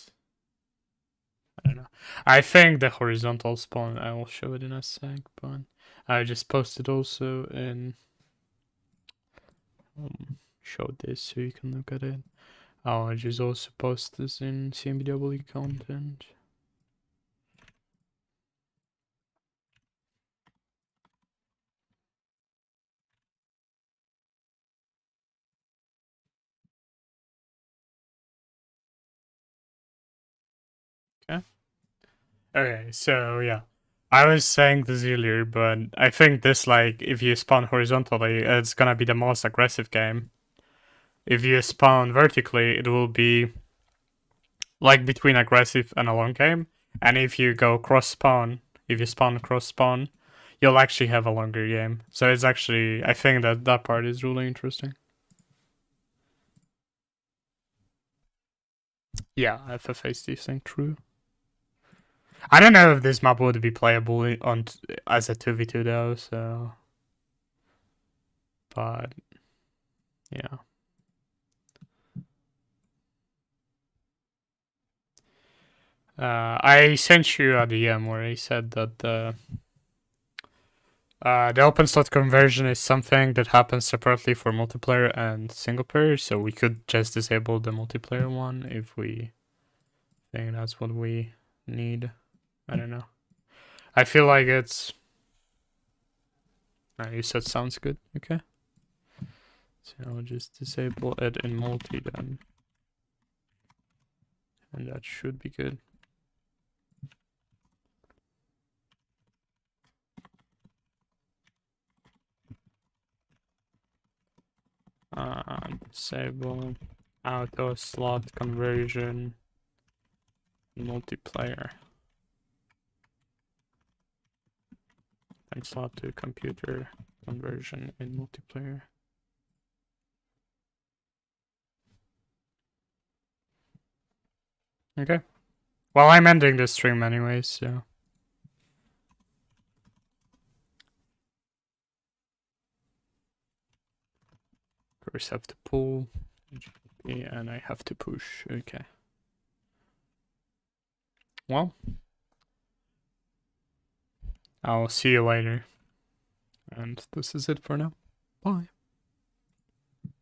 I don't know. I think the horizontal spawn, I will show it in a sec, but I just posted also in show this so you can look at it. I just also post this in CMBW content. Okay. Okay, so yeah. I was saying this earlier, but I think this, like, if you spawn horizontally, it's gonna be the most aggressive game. If you spawn vertically, it will be like between aggressive and a long game. And if you go cross spawn, if you spawn cross spawn, you'll actually have a longer game. So it's actually, I think that part is really interesting. Yeah, FFA is decent, true. I don't know if this map would be playable on as a 2v2 though, so. But, yeah. I sent you a DM where he said that the open slot conversion is something that happens separately for multiplayer and single player, so we could just disable the multiplayer one if we think that's what we need. I don't know. I feel like it's... you said sounds good, okay. So I'll just disable it in multi then. And that should be good. Disable auto slot conversion multiplayer. And slot to computer conversion in multiplayer. Okay. Well, I'm ending the stream anyways, so. Of course, have to pull, and I have to push. Okay. Well, I'll see you later. And this is it for now. Bye.